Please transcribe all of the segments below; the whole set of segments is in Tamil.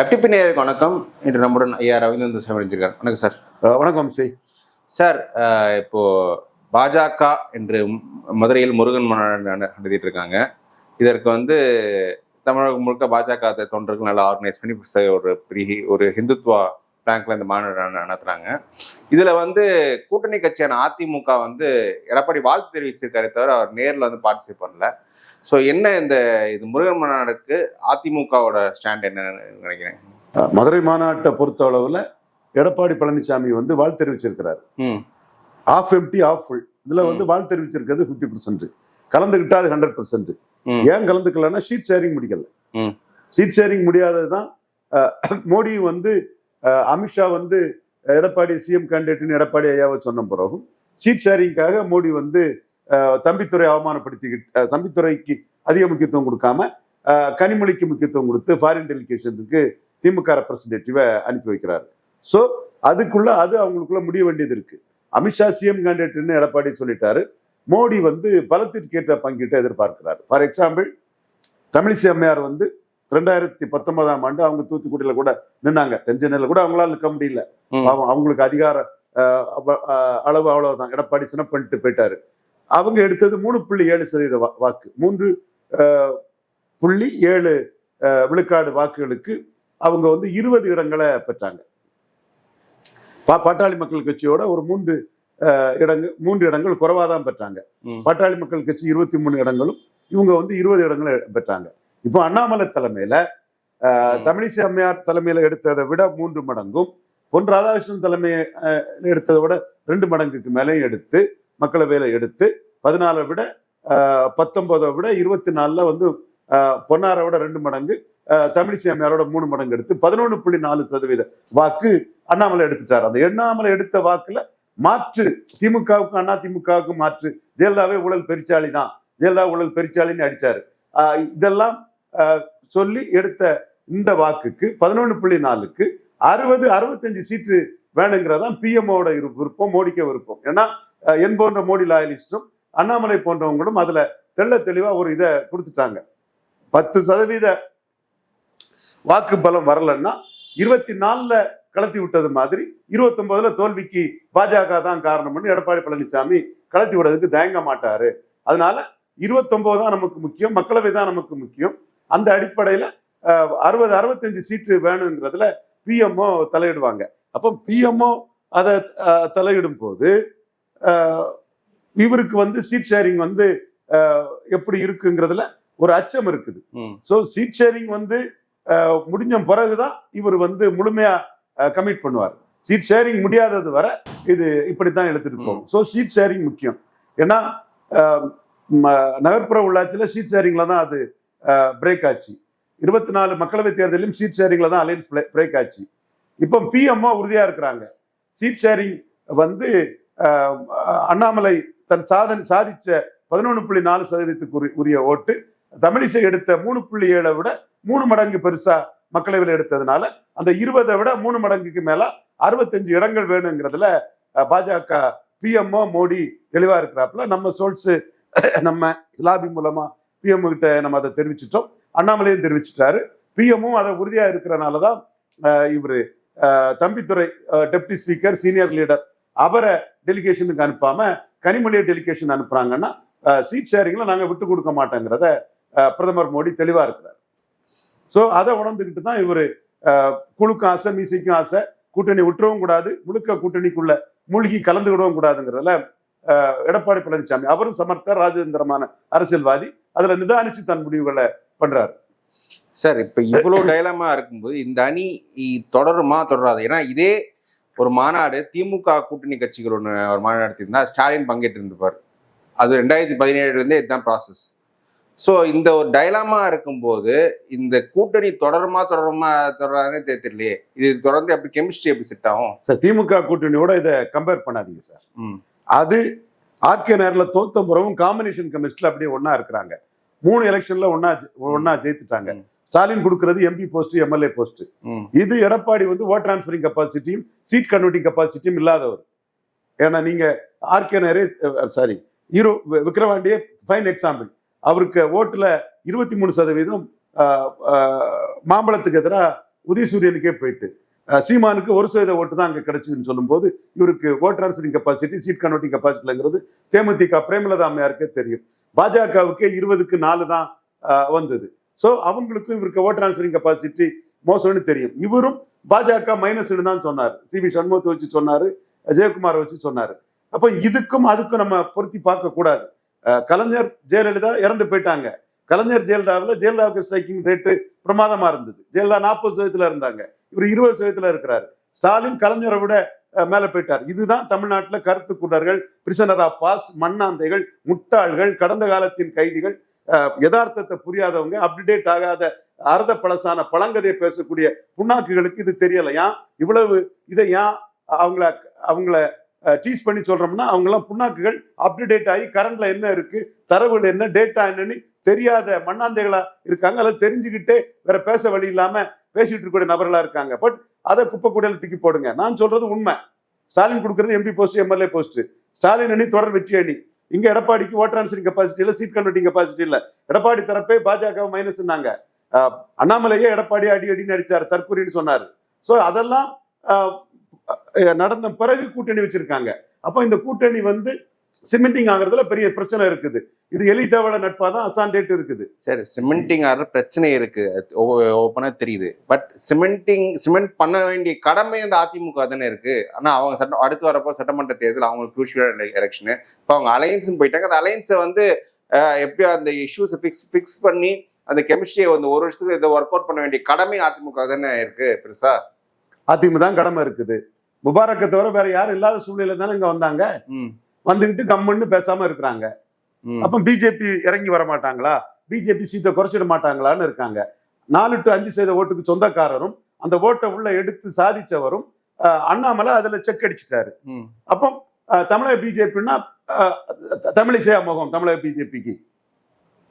எஃப்டிபி நேயருக்கு வணக்கம். இன்று நம்முடன் ஐயா ரவீந்திரன் சார் இணைஞ்சிருக்கார். வணக்கம் சார். வணக்கம் சார். இப்போ பாஜக என்று மதுரையில் முருகன் மாநாடு நடத்திட்டு இருக்காங்க. இதற்கு தமிழகம் முழுக்க பாஜக தொண்டர்கள் நல்லா ஆர்கனைஸ் பண்ணி ஒரு ஹிந்துத்வா பிளாங்க்ல இந்த மாநாடு நடத்துறாங்க. இதுல கூட்டணி கட்சியான அதிமுக எடப்பாடி வாழ்த்து தெரிவிச்சிருக்காரு தவிர அவர் நேரில் பார்ட்டிசிபேட் பண்ணல. ஸோ என்ன இது முருகன் மாநாடுக்கு அதிமுகவோட ஸ்டாண்ட் என்னன்னு நினைக்கிறேன். மதுரை மாநாட்டை பொறுத்த அளவுல எடப்பாடி பழனிசாமி வாழ்த்து தெரிவிச்சிருக்கிறார். Half empty half full. இதுல வாழ்த்து தெரிவிச்சிருக்கிறது 50%. கலந்துகிட்டா அது 100%. ஏன் கலந்துக்கலன்னா ஷீட் ஷேரிங் முடிக்கல. ஷீட் ஷேரிங் முடியாததுதான் மோடி அமித்ஷா எடப்பாடி சிஎம் கேண்டிடேட்னு எடப்பாடி ஐயாவை சொன்ன பிறகும் ஷீட் ஷேரிங்காக மோடி தம்பித்துறை அவமானப்படுத்திக்கிட்டு தம்பித்துறைக்கு அதிக முக்கியத்துவம் கொடுக்காம கனிமொழிக்கு முக்கியத்துவம் கொடுத்து ஃபாரின் டெலிகேஷனுக்கு திமுக ரெப்ரசன்டேட்டிவை அனுப்பி வைக்கிறாரு. ஸோ அதுக்குள்ள அவங்களுக்குள்ள முடிய வேண்டியது இருக்கு. அமித்ஷா சிஎம் கேண்டிடேட்னு எடப்பாடி சொல்லிட்டாரு. மோடி பலத்திற்கேற்ற பங்கிட்ட எதிர்பார்க்கிறார். ஃபார் எக்ஸாம்பிள், தமிழிசை அம்மையார் 2019ஆம் ஆண்டு அவங்க தூத்துக்குடியில கூட நின்னாங்க. தென்சென்னையில கூட அவங்களால நிற்க முடியல. அவங்களுக்கு அதிகார அளவு அவ்வளவுதான். எடப்பாடி சின்ன பண்ணிட்டு போயிட்டாரு. அவங்க எடுத்தது 3.7% வாக்கு. 3.7 விழுக்காடு வாக்குகளுக்கு அவங்க 20 இடங்களை பெற்றாங்க. பாட்டாளி மக்கள் கட்சியோட ஒரு 3 இடங்கள் குறைவாதான் பெற்றாங்க. பாட்டாளி மக்கள் கட்சி 23 இடங்களும் இவங்க 20 இடங்களை பெற்றாங்க. இப்போ அண்ணாமலை தலைமையில தமிழிசை அம்மையார் தலைமையில எடுத்ததை விட 3 மடங்கும், பொன் ராதாகிருஷ்ணன் தலைமையை எடுத்ததை விட 2 மடங்குக்கு மேலேயும் எடுத்து மக்களவையில எடுத்து 14 விட 19 விட 24 பொன்னாரை விட 2 மடங்கு, தமிழிசை அம்மையாரோட 3 மடங்கு எடுத்து 11.4% வாக்கு அண்ணாமலை எடுத்துட்டார். அந்த அண்ணாமலை எடுத்த வாக்குல மாற்று திமுகவுக்கும் அதிமுகவுக்கும் மாற்று ஜெயலலிதாவே ஊழல் பெருச்சாளி தான், ஜெயலலிதா ஊழல் பெருச்சாளின்னு அடிச்சாரு. இதெல்லாம் சொல்லி எடுத்த இந்த வாக்குக்கு 11.4க்கு 65 சீட்டு வேணுங்கிறதான் பிஎம்ஓட விருப்பம், மோடிக்க விருப்பம். ஏன்னா என் போன்ற மோடி லாயலிஸ்டும் அண்ணாமலை போன்றவங்களும் அதுல தெளிவா ஒரு இதை கொடுத்துட்டாங்க. 10% வாக்கு பலம் வரலன்னா 24ல கலத்தி விட்டது மாதிரி 29ல தோல்விக்கு பாஜக தான் காரணம்னு எடப்பாடி பழனிசாமி கலத்தி விடுறதுக்கு தயங்க மாட்டாரு. அதனால 29 தான் நமக்கு முக்கியம், மக்களவை தான் நமக்கு முக்கியம். அந்த அடிப்படையில 65 சீட்டு வேணுங்கிறதுல பிஎம்ஓ தலையிடுவாங்க. அப்போ பிஎம்ஓ அதை தலையிடும் போது இவருக்கு சீட் ஷேரிங் எப்படி இருக்குங்கிறதுல ஒரு அச்சம் இருக்குது. ஸோ சீட் ஷேரிங் முடிஞ்ச பிறகுதான் இவர் முழுமையா கமிட் பண்ணுவார். சீட் ஷேரிங் முடியாதது வரை இது இப்படித்தான் எடுத்துட்டு போகும். ஸோ சீட் ஷேரிங் முக்கியம். ஏன்னா நகர்ப்புற உள்ளாட்சியில சீட் ஷேரிங்ல தான் அது பிரேக் ஆச்சு. 24 மக்களவை தேர்தலையும் சீட் ஷேரிங்ல தான் அலையன்ஸ் பிரேக் ஆச்சு. இப்போ பிஎம்ஓ உறுதியா இருக்கிறாங்க. சீட் ஷேரிங் அண்ணாமலை தன் சாதிச்ச 11.4% உரிய ஓட்டு தமிழிசை எடுத்த 3.7 விட 3 மடங்கு பெருசா மக்களவையில் எடுத்ததுனால அந்த 20 விட 3 மடங்குக்கு மேல 65 இடங்கள் வேணுங்கிறதுல பாஜக பிஎம்ஓ மோடி தெளிவா இருக்கிறாப்புல. நம்ம சோல்ஸ் நம்ம லாபி மூலமா பிஎம்ஓ கிட்ட நம்ம அதை தெரிவிச்சிட்டோம், அண்ணாமலையும் தெரிவிச்சிட்டாரு. பிஎம்ஓ அதை உறுதியா இருக்கிறனாலதான் இவரு Thambidurai deputy speaker senior leader அவரை டெலிகேஷனுக்கு அனுப்பாம கனிமொழியை டெலிகேஷன் அனுப்புறாங்கன்னா சீட் ஷேரிங்ல நாங்க விட்டு கொடுக்க மாட்டோங்கிறத பிரதமர் மோடி தெளிவா இருக்கிறார். ஸோ அதை உணர்ந்துக்கிட்டு தான் இவரு குழுக்கும் ஆசை, மீசைக்கும் ஆசை, கூட்டணி விட்டுறவும் கூடாது, முழுக்க கூட்டணிக்குள்ள மூழ்கி கலந்துவிடவும் கூடாதுங்கிறதுல எடப்பாடி பழனிசாமி அவரும் சமர்த்த ராஜேந்திரமான அரசியல்வாதி, அதுல நிதானிச்சு தன் முடிவுகளை பண்றாரு. சார், இப்ப இவ்வளவு டைலமா இருக்கும்போது இந்த அணி தொடருமா தொடராது? ஏன்னா இதே ஒரு மாநாடு திமுக கூட்டணி கட்சிகள் ஒரு மாநாடு நடத்திருந்தா ஸ்டாலின் பங்கேற்று இருந்திருப்பார். அது 2017 இதுதான் ப்ராசஸ். ஸோ இந்த ஒரு டைலாமா இருக்கும்போது இந்த கூட்டணி தொடராதுன்னு தெரியலையே. இது தொடர்ந்து எப்படி கெமிஸ்ட்ரி எப்படி செட் ஆகும் சார்? திமுக கூட்டணியோட இதை கம்பேர் பண்ணாதீங்க சார். அது ஆர்கே நேரில் தோத்த பிறகும் காம்பினேஷன் கெமிஸ்ட்ரியில் அப்படியே ஒன்னா இருக்கிறாங்க. 3 எலெக்ஷன்ல ஒன்னா ஜெயித்துட்டாங்க. ஸ்டாலின் கொடுக்கிறது எம்பி போஸ்ட், எம்எல்ஏ போஸ்ட். இது எடப்பாடி ஓட் டிரான்ஸ்பரிங் கெப்பாசிட்டியும் சீட் கன்வெர்ட்டிங் கெப்பாசிட்டியும் இல்லாதவர். ஏன்னா நீங்க ஆர்கே நேரே விக்ரவாண்டியே ஃபைன் எக்ஸாம்பிள். அவருக்கு ஓட்டுல 23% மாம்பழத்துக்கு எதிராக உதயசூரியனுக்கே போயிட்டு சீமானுக்கு 1% ஓட்டு தான் அங்க கிடைச்சுன்னு சொல்லும்போது இவருக்கு vote transferring capacity, seat converting கெப்பாசிட்டிங்கிறது தேமுதிக பிரேமலதா அம்மையாருக்கே தெரியும். பாஜகவுக்கே 20க்கு 4 தான் வந்தது. ஸோ அவங்களுக்கும் இவருக்கு ஓட் டிரான்ஸ்ஃபரிங் கெப்பாசிட்டி மோசம்னு தெரியும். இவரும் பாஜக மைனஸ்ன்னு தான் சொன்னார். சி.வி. சண்முகத்தை வச்சு சொன்னாரு, ஜெயக்குமாரை வச்சு சொன்னாரு. அப்ப இதுக்கும் அதுக்கும் நம்ம பொருத்தி பார்க்க கூடாது. கலைஞர் ஜெயலலிதா இறந்து போயிட்டாங்க. கலைஞர் ஜெயலலிதாவுக்கு ஸ்ட்ரைக்கிங் ரேட்டு பிரமாதமா இருந்தது. ஜெயலலிதா 40% இருந்தாங்க, இவர் 20% இருக்கிறாரு. ஸ்டாலின் கலைஞரை விட மேல போயிட்டார். இதுதான் தமிழ்நாட்டுல கருத்து கூடர்கள், பிரிசனர் ஆஃப் பாஸ்ட், மண்ணாந்தைகள், முட்டாள்கள், கடந்த காலத்தின் கைதிகள், யதார்த்தத்தை புரியாதவங்க, அப்டேட் ஆகாத அர்த்த பழசான பழங்கதையை பேசக்கூடிய புண்ணாக்குகளுக்கு இது தெரியலையா? இவ்வளவு இதை ஏன் அவங்கள டீஸ் பண்ணி சொல்றோம்னா, அவங்க எல்லாம் புண்ணாக்குகள் அப்டேட் ஆகி கரண்ட்ல என்ன இருக்கு, தரவுகள் என்ன, டேட்டா என்னன்னு தெரியாத மண்ணாந்தைகளா இருக்காங்க. அதை தெரிஞ்சுக்கிட்டே வேற பேச வழி இல்லாம பேசிட்டு இருக்கக்கூடிய நபர்களா இருக்காங்க. பட் அதை குப்பை கூடையில தூக்கி போடுங்க. நான் சொல்றது உண்மை. ஸ்டாலின் கொடுக்கறது MP post, MLA post. Stalin அணி தொடர் வெற்றி அணி. இங்க எடப்பாடிக்கு ஓட் டிரான்ஸ்ஃபரிங் கெப்பாசிட்டி இல்ல, சீட் கன்வெர்ட்டிங் கெப்பாசிட்டி இல்ல. எடப்பாடி தரப்பே பாஜக மைனஸ்னாங்க. அண்ணாமலையே எடப்பாடி அடின்னு அடிச்சாரு, தற்கொலைன்னு சொன்னாரு. ஸோ அதெல்லாம் நடந்த பிறகு கூட்டணி வச்சிருக்காங்க. அப்ப இந்த கூட்டணி சிமெண்டிங் ஆகிறதுல பெரிய பிரச்சனை இருக்குது. இது எலிதேவல நட்பா தான் அசாண்டேட் இருக்குது. சரி, சிமெண்டிங் ஆகிற பிரச்சனை இருக்கு, ஓப்பனா தெரியுது. பட் சிமெண்ட் பண்ண வேண்டிய கடமை அந்த அதிமுக தானே இருக்கு. ஆனா அவங்க அடுத்து வரப்போ சட்டமன்ற தேர்தல் அவங்களுக்கு குரூஷியல் எலெக்ஷனு. இப்போ அவங்க அலையன்ஸ் போயிட்டாங்க. அந்த அலையன்ஸை எப்படியோ அந்த இஷ்யூஸை ஃபிக்ஸ் பண்ணி அந்த கெமிஸ்ட்ரியை ஒரு வருஷத்துக்கு இதை ஒர்க் அவுட் பண்ண வேண்டிய கடமை அதிமுக தானே இருக்கு. பெருசா அதிமுக தான் கடமை இருக்குது. முபாரக்கை தவிர வேற யாரும் இல்லாத சூழ்நிலை தானே இங்க வந்தாங்க. வந்துகிட்டு கம்முன்னு பேசாம இருக்கிறாங்க. அப்ப பிஜேபி இறங்கி வர மாட்டாங்களா, பிஜேபி சீட்டை குறைச்சிட மாட்டாங்களான்னு இருக்காங்க. 4 to 5% ஓட்டுக்கு சொந்தக்காரரும் அந்த ஓட்டை உள்ள எடுத்து சாதிச்சவரும் அண்ணாமலை அதுல செக் அடிச்சுட்டாரு. அப்போ தமிழக பிஜேபின்னா தமிழிசை அமோகம். தமிழக பிஜேபிக்கு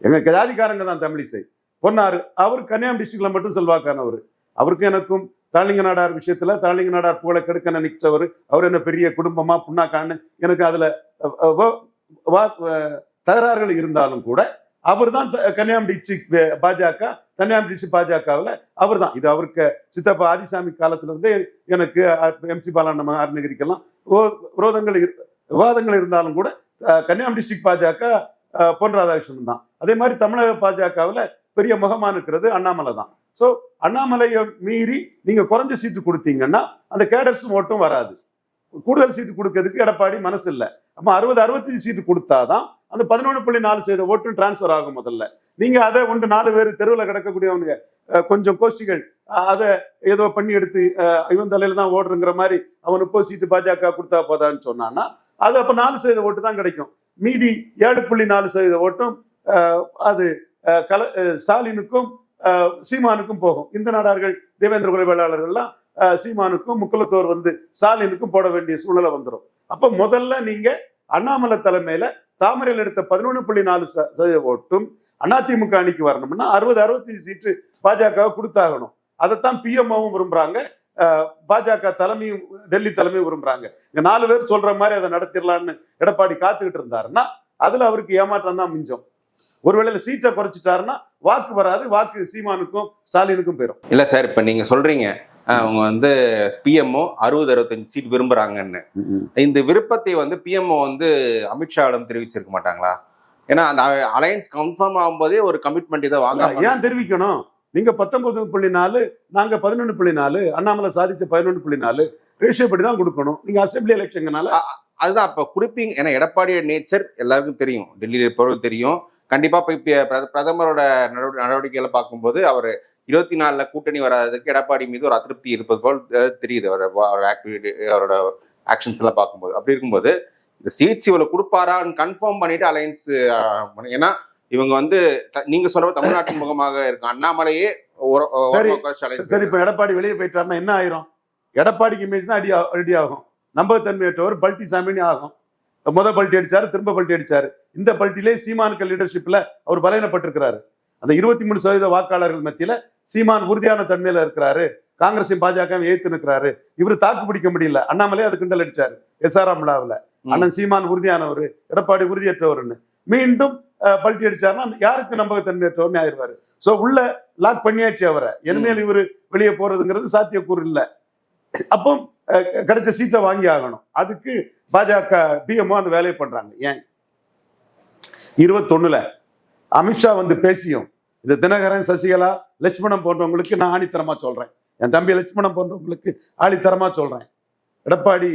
எங்க ஜாதிக்காரங்க தான் தமிழிசை. பொன்னாரு அவர் கன்னியாகுமரி டிஸ்ட்ரிக்ட்ல மட்டும் செல்வாக்கானவர். அவருக்கும் எனக்கும் தாளிங்க நாடார் விஷயத்துல தாளிங்க நாடார் புகழை கெடுக்க நினைச்சவர். அவர் என்ன பெரிய குடும்பமா புண்ணாக்கான்னு எனக்கு அதுல தகராறுகள் இருந்தாலும் கூட அவர் தான் கன்னியாகுமரி டிஸ்ட்ரிக்ட் பாஜக, கன்னியாகுமரி டிஸ்ட்ரிக்ட் பாஜகவில் அவர் தான். இது அவருக்கு சித்தப்பா ஆதிசாமி காலத்துல இருந்தே எனக்கு எம்சி பாலாண்ட அருணகிரிக்கெல்லாம் விவாதங்கள் இருந்தாலும் கூட கன்னியாகுமரி டிஸ்ட்ரிக்ட் பாஜக பொன் ராதாகிருஷ்ணன் தான். அதே மாதிரி தமிழக பாஜகவில் பெரிய முகமா இருக்கிறது அண்ணாமலை தான். ஸோ அண்ணாமலையை மீறி நீங்க குறைஞ்ச சீட்டு கொடுத்தீங்கன்னா அந்த கேடர்ஸ் ஓட்டும் வராது. கூடுதல் சீட்டு கொடுக்கறதுக்கு எடப்பாடி மனசு இல்லை. அப்ப 65 சீட்டு கொடுத்தாதான் அந்த 11.4% ஓட்டும் டிரான்ஸ்பர் ஆகும். முதல்ல நீங்க அதை 4 பேர் தெருவில் கிடக்கக்கூடியவங்க கொஞ்சம் கோஷ்டிகள் அதை ஏதோ பண்ணி எடுத்து இவன் தலையில தான் ஓடுறங்கிற மாதிரி அவன் 30 சீட்டு பாஜக கொடுத்தா போதான்னு சொன்னான்னா அது அப்ப 4% ஓட்டு தான் கிடைக்கும். மீதி 7.4% ஓட்டும் அது ஸ்டாலினுக்கும் சீமானுக்கும் போகும். இந்த நாடார்கள் தேவேந்திர குல வேளாளர்கள்லாம் சீமானுக்கும் முக்குலத்தோர் ஸ்டாலினுக்கும் போட வேண்டிய சூழ்நிலை வந்துடும். அப்ப முதல்ல நீங்க அண்ணாமலை தலைமையில தாமரையில் எடுத்த 11.4% ஓட்டும் அதிமுக அணிக்கு வரணும்னா 60-65 சீட்டு பாஜக கொடுத்தாகணும். அதைத்தான் பிஎம்ஓவும் விரும்புறாங்க, பாஜக தலைமையும் டெல்லி தலைமையும் விரும்புறாங்க. இங்க 4 பேர் சொல்ற மாதிரி அதை நடத்திடலான்னு எடப்பாடி காத்துக்கிட்டு இருந்தாருன்னா அதுல அவருக்கு ஏமாற்றம் தான் மிஞ்சம். ஒருவேளை சீட்டை குறைச்சிட்டாருன்னா வாக்கு வராது, வாக்கு சீமானுக்கும் ஸ்டாலினுக்கும் போயிடும். இல்ல சார், இப்ப நீங்க சொல்றீங்க அவங்க பிஎம்ஓ 60-65 சீட் விரும்புறாங்கன்னு. இந்த விருப்பத்தை பிஎம்ஓ அமித்ஷாவிடம் தெரிவிச்சிருக்க மாட்டாங்களா? ஏன்னா அந்த அலையன்ஸ் கன்ஃபார்ம் ஆகும்போதே ஒரு கமிட்மெண்ட் இதை வாங்க ஏன் தெரிவிக்கணும்? நீங்க 19.4, நாங்க 11.4, அண்ணாமலை சாதிச்ச 11.4 ரேஷியோ படி தான் கொடுக்கணும். நீங்க அசெம்பிளி எலெக்ஷன்னால அதுதான் அப்ப குறிப்பிங்க. ஏன்னா எடப்பாடியோட நேச்சர் எல்லாருக்கும் தெரியும், டெல்லியில இருப்பவர்கள் தெரியும். கண்டிப்பா போய் பிரதமரோட நடவடிக்கைகளை பார்க்கும்போது அவர் 24 கூட்டணி வராததுக்கு எடப்பாடி மீது ஒரு அதிருப்தி இருப்பது போல் தெரியுது. அவரோட ஆக்டிவிட்டி, அவரோட ஆக்ஷன்ஸ் எல்லாம் பார்க்கும்போது. அப்படி இருக்கும்போது இந்த சீட்ஸ் இவ்வளவு கொடுப்பாரான்னு கன்ஃபார்ம் பண்ணிட்டு அலையன்ஸ், ஏன்னா இவங்க நீங்க சொல்ற தமிழ்நாட்டின் முகமாக இருக்கும் அண்ணாமலையே. சரி, இப்ப எடப்பாடி வெளியே போயிட்டாருன்னா என்ன ஆயிரும்? எடப்பாடிக்கு இமேஜ் தான் ரெடி ஆகும். நம்பகத்தன்மையற்றவர் பல்டி சாமின்னு ஆகும். முதல் பல்ட்டி அடிச்சாரு, திரும்ப பல்ட்டி அடிச்சாரு. இந்த பல்ட்டிலே சீமானுக்கு லீடர்ஷிப்ல அவர் பலவீனப்பட்டிருக்கிறாரு. அந்த 23% வாக்காளர்கள் மத்தியில சீமான் உறுதியான தன்மையில இருக்கிறாரு. காங்கிரஸையும் பாஜகவும் ஏத்து நிற்கிறாரு. இவரு தாக்கு பிடிக்க முடியல. அண்ணாமலே அது கிண்டல் அடிச்சாரு SRM விழாவில். அண்ணன் சீமான் உறுதியானவர், எடப்பாடி உறுதியற்றவர்னு. மீண்டும் பல்ட்டி அடிச்சாருன்னா யாருக்கு நம்பகத்தன்மையற்றவர்னு ஆயிடுவாரு. ஸோ உள்ள லாக் பண்ணியாச்சு அவரை. இனிமேல் இவர் வெளியே போறதுங்கிறது சாத்தியக்கூறு இல்லை. அப்போ கிடைச்ச சீட்டை வாங்கி ஆகணும். அதுக்கு பாஜக பிஎம்ஓ அந்த வேலையை பண்றாங்க. ஏன் 21 அமித்ஷா வந்து பேசியும் இந்த தினகரன், சசிகலா, லட்சுமணன் போன்றவங்களுக்கு நான் ஆணித்தரமா சொல்றேன், என் தம்பி லட்சுமணன் போன்றவங்களுக்கு ஆணித்தரமா சொல்றேன். எடப்பாடி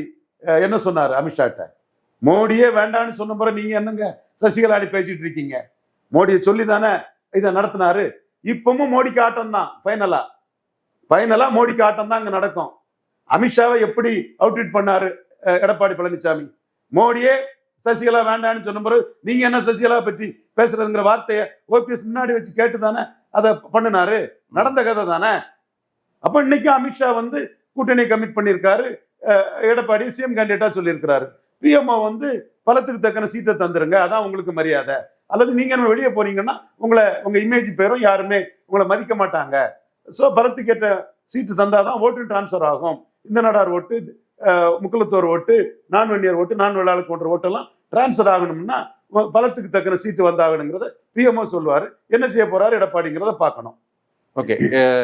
என்ன சொன்னாரு அமித்ஷாட்ட? மோடியே வேண்டான்னு சொன்ன பிறகு நீங்க என்னங்க சசிகலாடி பேசிட்டு இருக்கீங்க? மோடியை சொல்லி தானே இதை நடத்தினாரு. இப்பவும் மோடிக்கு ஆட்டம் தான். ஃபைனலா மோடிக்கு ஆட்டம் தான் அங்க நடக்கும். அமித்ஷாவை எப்படி அவுட்ரீட் பண்ணாரு எடப்பாடி பழனிசாமி? மோடியே சசிகலா வேண்டான்னு சொன்ன பிறகு நீங்க என்ன சசிகலா பற்றி பேசுறதுங்கிற வார்த்தையை ஓபிஎஸ் முன்னாடி வச்சு கேட்டு தானே அதை பண்ணினாரு. நடந்த கதை தானே. அப்ப இன்னைக்கு அமித்ஷா வந்து கூட்டணி கமிட் பண்ணியிருக்காரு. எடப்பாடி சிஎம் கேண்டிடேட்டா சொல்லியிருக்கிறாரு. பிஎம்ஓ வந்து பலத்துக்கு தக்கன சீட்டை தந்துருங்க, அதான் உங்களுக்கு மரியாதை. அல்லது நீங்க நம்ம வெளியே போறீங்கன்னா உங்க இமேஜ் பேரும் யாருமே உங்களை மதிக்க மாட்டாங்க. ஸோ பலத்துக்கு ஏற்ற சீட்டு தந்தாதான் ஓட்டு டிரான்ஸ்ஃபர் ஆகும். இந்த நாடார் ஓட்டு, முக்குலத்தோர் ஓட்டு, நான் வன்னியர் ஓட்டு, நான் வெள்ளாளுக்கு போன்ற ஓட்டெல்லாம் டிரான்ஸ்ஃபர் ஆகணும்னா பலத்துக்கு தக்கன சீட்டு வந்தாகணுங்கிறத பிஎம்ஓ சொல்லுவாரு. என்ன செய்ய போறாரு எடப்பாடிங்கிறத பார்க்கணும். ஓகே,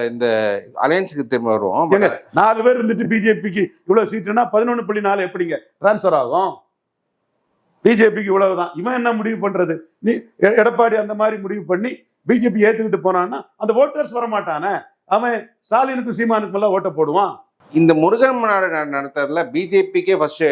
இந்த அலையன்ஸுக்கு திரும்ப வருவோம். 4 பேர் இருந்துட்டு பிஜேபிக்கு இவ்வளவு சீட்டுனா 11.4 எப்படிங்க டிரான்ஸ்ஃபர் ஆகும்? பிஜேபிக்கு இவ்வளவுதான். இவன் என்ன முடிவு பண்றது? நீ எடப்பாடி அந்த மாதிரி முடிவு பண்ணி பிஜேபி ஏத்துக்கிட்டு போனான்னா அந்த ஓட்டர்ஸ் வர மாட்டானே. அவன் ஸ்டாலினுக்கும் சீமானுக்கும் எல்லாம் ஓட்ட போடுவான். இந்த முருகன் மாநாடு நடத்துறதுல பிஜேபிக்கே ஃபர்ஸ்ட்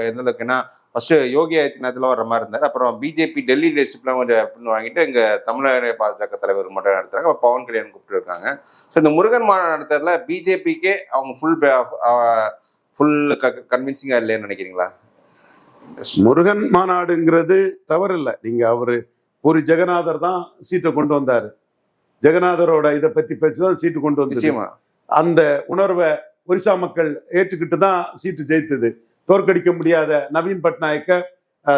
என்னதுக்குன்னா ஃபர்ஸ்ட் யோகி ஆதித்யநாத்ல வர மாதிரி இருந்தார். அப்புறம் பிஜேபி டெல்லி லீடர்ஷிப்லாம் கொஞ்சம் வாங்கிட்டு இங்க தமிழக பாஜக தலைவர் மட்டும் நடத்துறாங்க. பவன் கல்யாண் கூப்பிட்டு இருக்காங்க. ஸோ இந்த முருகன் மாநாடு நடத்துறதுல பிஜேபிக்கே அவங்க ஃபுல் கன்வின்சிங்கா இல்லைன்னு நினைக்கிறீங்களா? முருகன் மாநாடுங்கிறது தவறு இல்லை. நீங்க அவரு ஒரு ஜெகநாதர் தான் சீட்டை கொண்டு வந்தாரு. ஜெகநாதரோட இதை பத்தி பேசிதான் சீட்டு கொண்டு வந்து அந்த உணர்வை ஒரிசா மக்கள் ஏற்றுக்கிட்டு தான் சீட்டு ஜெயித்தது. தோற்கடிக்க முடியாத நவீன் பட்நாயக்க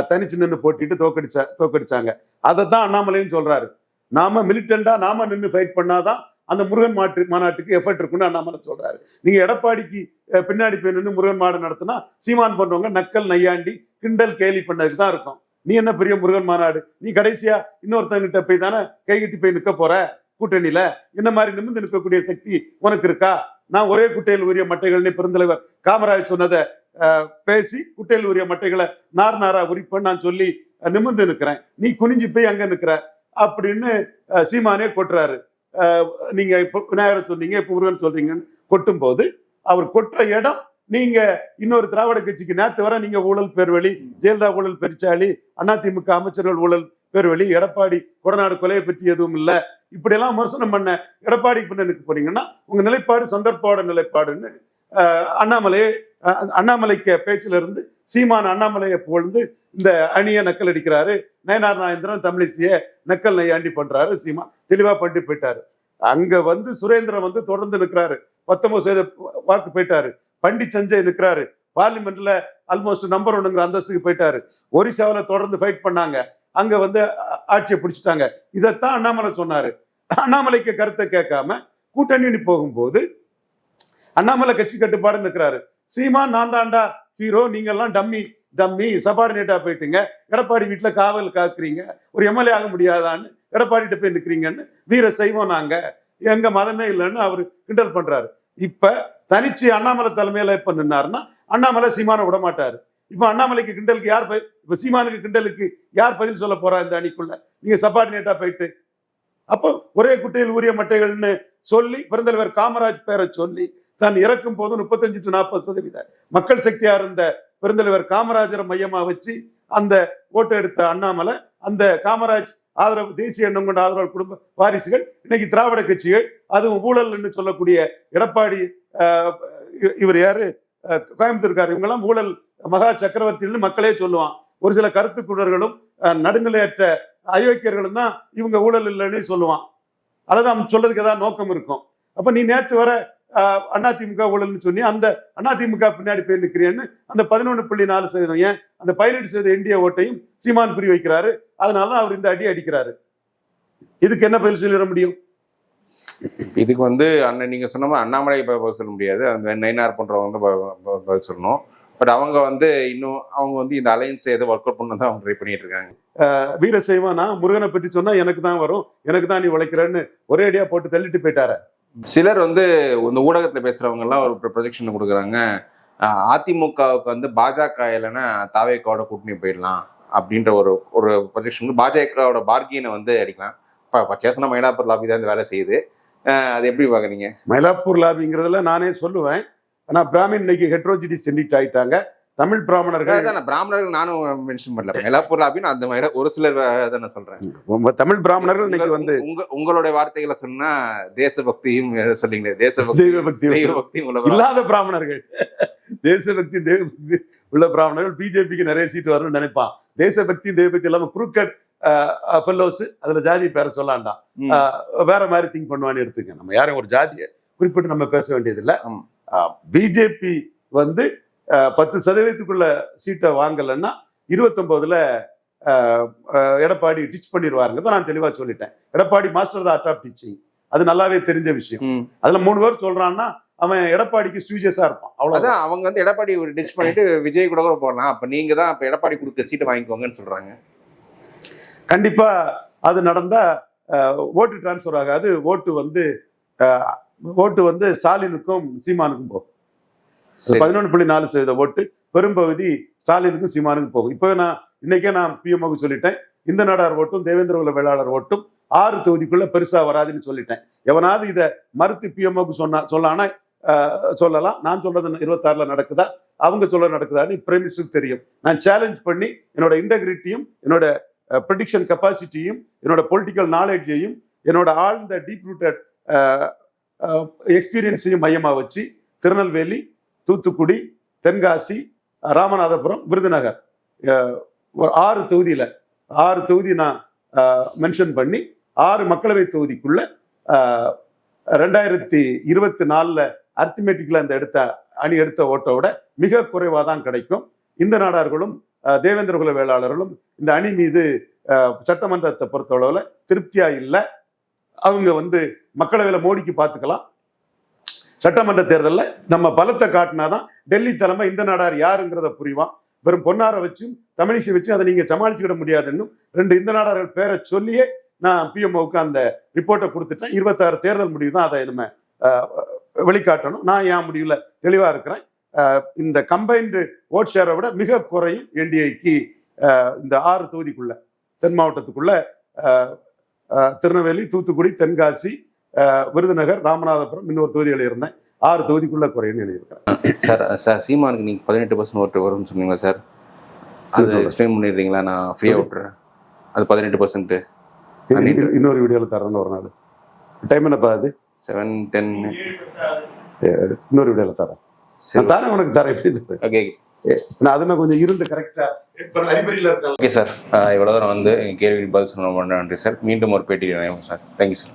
தனிச்சு நின்று போட்டிட்டு தோற்கடிச்சாங்க. அதை தான் அண்ணாமலையும் சொல்றாரு. நாம மிலிட்டண்டா நாம நின்று ஃபைட் பண்ணாதான் அந்த முருகன் மாநாட்டுக்கு எஃபர்ட் இருக்குன்னு அண்ணாமலை சொல்றாரு. நீங்க எடப்பாடிக்கு பின்னாடி போய் நின்று முருகன் மாநாடு நடத்தினா சீமான் பண்றவங்க நக்கல், நையாண்டி, கிண்டல், கேலி பண்ணதுக்கு தான் இருக்கும். நீ என்ன பெரிய முருகன் மாநாடு? நீ கடைசியா இன்னொருத்தங்கிட்ட போய் தானே கைகட்டி போய் நிற்க போற கூட்டணியில. என்ன மாதிரி நிமிர்ந்து நிற்கக்கூடிய சக்தி உனக்கு இருக்கா? நான் ஒரே குட்டையில் உரிய மட்டைகள்னு பெருந்தலைவர் காமராஜ் சொன்னதை பேசி குட்டையில் உரிய மட்டைகளை நாரா உரிப்பேன்னு நான் சொல்லி நிமிர்ந்து நிற்கிறேன். நீ குனிஞ்சு போய் அங்க நிற்கிற அப்படின்னு சீமானே கொட்டுறாரு. நீங்க இப்போ விநாயகரை சொன்னீங்க, இப்போ முருகன் சொல்றீங்கன்னு கொட்டும் போது அவர் கொட்டுற இடம் நீங்க இன்னொரு திராவிட கட்சிக்கு நேற்று வர நீங்க ஊழல் பேர்வழி, ஜெயலலிதா ஊழல் பெருச்சாளி, அதிமுக அமைச்சர்கள் ஊழல் பேர்வழி, எடப்பாடி கொடநாடு கொலையை பற்றி எதுவும் இல்லை, இப்படியெல்லாம் விமர்சனம் பண்ண எடப்பாடிக்கு பின்னலுக்கு போறீங்கன்னா உங்க நிலைப்பாடு சந்தர்ப்போட நிலைப்பாடுன்னு அண்ணாமலைக்கு பேச்சுல இருந்து சீமான் அண்ணாமலையை புகழ்ந்து இந்த அணியை நக்கல் அடிக்கிறாரு. நயனார் நாயந்திரன் தமிழிசைய நக்கல் நையாண்டி பண்றாரு. சீமான் தெளிவா பண்ணிட்டு போயிட்டாரு. அங்க வந்து சுரேந்திரன் வந்து தொடர்ந்து நிற்கிறாரு. 19% வாக்கு போயிட்டாரு. பண்டிட் சஞ்சய் நிற்கிறாரு. பார்லிமெண்ட்ல ஆல்மோஸ்ட் நம்பர் 1ங்கிற அந்தஸ்துக்கு போயிட்டாரு. ஒரிசாவில தொடர்ந்து ஃபைட் பண்ணாங்க. அங்க வந்து ஆட்சியை பிடிச்சிட்டாங்க. இதைத்தான் அண்ணாமலை சொன்னாரு. அண்ணாமலைக்கு கருத்தை கேட்காம கூட்டணி போகும்போது அண்ணாமலை கட்சி கட்டுப்பாடு நிற்கிறாரு. சீமான் நான் தாண்டா ஹீரோ, நீங்க எல்லாம் டம்மி சபார்டினேட்டா போயிட்டீங்க, எடப்பாடி வீட்டுல காவல் காக்குறீங்க, ஒரு எம்எல்ஏ ஆக முடியாதான்னு எடப்பாடிட்ட போய் நிற்கிறீங்கன்னு வீர செய்வோம் நாங்க, எங்க மதமே இல்லைன்னு அவரு கிண்டல் பண்றாரு. இப்ப தனிச்சு அண்ணாமலை தலைமையில இப்ப நின்னாருன்னா அண்ணாமலை சீமான விட மாட்டாரு. இப்ப அண்ணாமலைக்கு கிண்டலுக்கு யார் இப்ப சீமானுக்கு கிண்டலுக்கு யார் பதில் சொல்ல போறா இந்த அணிக்குள்ள? நீங்க சபார்டினேட்டா போயிட்டு அப்போ ஒரே குட்டையில் உரிய மட்டைகள்னு சொல்லி பெருந்தலைவர் காமராஜ் பேரை சொல்லி தான் இறக்கும் போது 35 to 40% மக்கள் சக்தியா இருந்த பெருந்தலைவர் காமராஜரை மையமா வச்சு அந்த ஓட்டு எடுத்த அண்ணாமலை, அந்த காமராஜ் ஆதரவு தேசிய எண்ணம் கொண்ட ஆதரவு குடும்ப வாரிசுகள் இன்னைக்கு திராவிட கட்சிகள், அதுவும் ஊழல் சொல்லக்கூடிய எடப்பாடி, இவர் யாரு கோயம்புத்தூர்கார், இவங்கெல்லாம் ஊழல் மகா சக்கரவர்த்தின்னு மக்களே சொல்லுவான். ஒரு சில கருத்துக்குள்ளர்களும் நடுநிலையற்ற அயோக்கியர்களும் தான் இவங்க ஊழல் இல்லைன்னு சொல்லுவான். அதாவது அவன் சொல்றதுக்கு ஏதாவது நோக்கம் இருக்கும். அப்ப நீ நேற்று வர அதிமுக ஊழல்னு சொன்னி அந்த அதிமுக பின்னாடி போய் நிற்கிறேன்னு அந்த 11.4% ஏன் அந்த 18% என்டிஏ ஓட்டையும் சீமான் புரி வைக்கிறாரு. அதனாலதான் அவர் இந்த அடி அடிக்கிறாரு. இதுக்கு என்ன பதில் சொல்லிட முடியும்? இதுக்கு வந்து நீங்க சொன்ன மாதிரி அண்ணாமலை பதில் சொல்ல முடியாது. அந்த நயினார் போன்றவங்க வந்து பதில் சொல்லணும். பட் அவங்க வந்து இன்னும் அவங்க வந்து இந்த அலையன்ஸ் ஏதோ ஒர்க் அவுட் பண்ண தான் அவங்க ட்ரை பண்ணிட்டு இருக்காங்க. வீரசைவம் நான் முருகனை பற்றி சொன்னா எனக்கு தான் வரும், எனக்கு தான் நீ உழைக்கிறேன்னு ஒரே அடியா போட்டு தள்ளிட்டு போயிட்டாரு. சிலர் வந்து இந்த ஊடகத்துல பேசுறவங்க எல்லாம் ஒரு ப்ரொஜெக்ஷன் கொடுக்குறாங்க, அதிமுகவுக்கு வந்து பாஜக இல்லைன்னா தாவேக்காவோட கூட்டணி போயிடலாம் அப்படின்ற ஒரு ஒரு ப்ரொஜெக்ஷன். பாஜகவோட பார்கினை வந்து அடிக்கலாம். பச்சேசனா மயிலாப்பூர் லாபி தான் இந்த வேலை செய்யுது. அது எப்படி பாக்குறீங்க? மயிலாப்பூர் லாபிங்கிறதுல நானே சொல்லுவேன். ஆனா பிராமின் இன்னைக்கு ஹெட்ரோஜிட்டி சென்டிட் ஆயிட்டாங்க. தமிழ் பிராமணர்கள் பிராமணர்கள் நானும் மென்ஷன் பண்ணல, மயிலாப்பூர் லாபின்னு அந்த மாதிரி ஒரு சிலர் தான் நான் சொல்றேன். தமிழ் பிராமணர்கள் இன்னைக்கு வந்து உங்களுடைய வார்த்தைகளை சொன்னா தேசபக்தியும் சொல்றீங்களே, தெய்வபக்தியும் இல்லாத பிராமணர்கள், தேசபக்தி தெய்வபக்தி உள்ள பிராமணர்கள் பிஜேபிக்கு நிறைய சீட்டு வரும்னு நினைப்பான். தேசபக்தி தெய்வபக்தி இல்லாம குறுக்கட் ஃபெல்லோஸ் அதுல ஜாதி பேர சொல்லாண்டாம், வேற மாதிரி திங்க் பண்ணுவான்னு எடுத்துக்க. நம்ம யாரும் ஒரு ஜாதியை குறிப்பிட்டு நம்ம பேச வேண்டியது இல்லை. பிஜேபி வந்து 10% சீட்டை வாங்கலைன்னா 29ல எடப்பாடி டிச் பண்ணிடுவாருங்க தான் நான் தெளிவா சொல்லிட்டேன். Edappadi master the art of teaching, அது நல்லாவே தெரிஞ்ச விஷயம். அதுல 3 பேர் சொல்றான்னா அவன் எடப்பாடிக்கு ஸ்டூஜஸா இருப்பான். அவ்வளவுதான். அவங்க வந்து எடப்பாடி டிச் பண்ணிட்டு விஜய் கூட போடலாம். அப்ப நீங்க தான் இப்ப எடப்பாடி கொடுக்க சீட்டை வாங்கிக்கோங்கன்னு சொல்றாங்க. கண்டிப்பா அது நடந்தா ஓட்டு டிரான்ஸ்பர் ஆகாது. ஓட்டு வந்து ஸ்டாலினுக்கும் சீமானுக்கும் போகும். 11.4% ஓட்டு பெரும்பகுதி ஸ்டாலினுக்கும் சீமானுக்கும் போகும். இப்போ இன்னைக்கே நான் பிஎம்ஓக்கு சொல்லிட்டேன், இந்த நாடார் ஓட்டும் தேவேந்திர குல வேளாளர் ஓட்டும் 6 தொகுதிக்குள்ள பெருசா வராதுன்னு சொல்லிட்டேன். எவனாவது இதை மறுத்து பிஎம்ஓக்கு சொல்லானா சொல்லலாம். நான் சொல்றது 26ல நடக்குதா, அவங்க சொல்ல நடக்குதான்னு பிரைம் மினிஸ்டருக்கு தெரியும். நான் சேலஞ்ச் பண்ணி என்னோட இன்டெகிரிட்டியும் என்னோட ப்ரெடிக்ஷன் கெப்பாசிட்டியும் என்னோட பொலிட்டிக்கல் நாலேஜையும் என்னோட ஆழ்ந்த டீப் ரூட்டட் எக்ஸ்பீரியன்ஸையும் மையமா வச்சு திருநெல்வேலி, தூத்துக்குடி, தென்காசி, ராமநாதபுரம், விருதுநகர் 6 தொகுதி நான் மென்ஷன் பண்ணி 6 மக்களவை தொகுதிக்குள்ள 2024 அர்த்தமேட்டிக்ல அந்த எடுத்த ஓட்டை விட மிக குறைவாக தான் கிடைக்கும். இந்த நாடார்களும் தேவேந்திர குல வேளாளர்களும் இந்த அணி மீது சட்டமன்றத்தை பொறுத்தளவுல திருப்தியா இல்லை. அவங்க வந்து மக்களவையில மோடிக்கு பார்த்துக்கலாம். சட்டமன்ற தேர்தலில் நம்ம பலத்தை காட்டினாதான் டெல்லி தலைமை இந்த நாடார் யாருங்கிறத புரிவான். வெறும் பொன்னாரை வச்சும் தமிழிசை வச்சும் அதை நீங்க சமாளிச்சுக்கிட முடியாதுன்னு 2 இந்த நாடார்கள் பேரை சொல்லியே நான் பிஎம்ஓவுக்கு அந்த ரிப்போர்ட்டை கொடுத்துட்டேன். 26 தேர்தல் முடிவு தான் அதை நம்ம வெளிக்காட்டணும். நான் என் முடிவுல தெளிவா இருக்கிறேன். இந்த கம்பைன்டு ஓட் ஷேரை விட மிக குறையும் என்டிஏக்கு. இந்த 6 தொகுதிக்குள்ள தென் மாவட்டத்துக்குள்ள திருநெல்வேலி, தூத்துக்குடி, தென்காசி, விருதுநகர், ராமநாதபுரம் இன்னொரு தொகுதிகள் இருந்தேன். 6 தொகுதிக்குள்ள குறையும் எழுதியிருக்கிறேன். சார் சீமானுக்கு நீங்க 18% ஓட்டு வரும்னு சொன்னீங்களா சார்? அது எக்ஸ்பிளைன் பண்ணிடுறீங்களா? நான் ஃப்ரீயா விட்டுறேன். அது 18%. இன்னொரு வீடியோல தரேன்னு ஒரு நாள். டைம் என்னப்பா? அது 7:10. இன்னொரு வீடியோல தரேன். தானே உனக்கு தரேன். எப்படி? ஓகே, நான் அதுமே கொஞ்சம் இருந்து கரெக்டா லைப்ரரியில இருக்கேன். ஓகே சார், இவ்வளோ தூரம் வந்து கேள்வி பதில் சொன்ன நன்றி சார். மீண்டும் ஒரு பேட்டி சார். Thank you sir.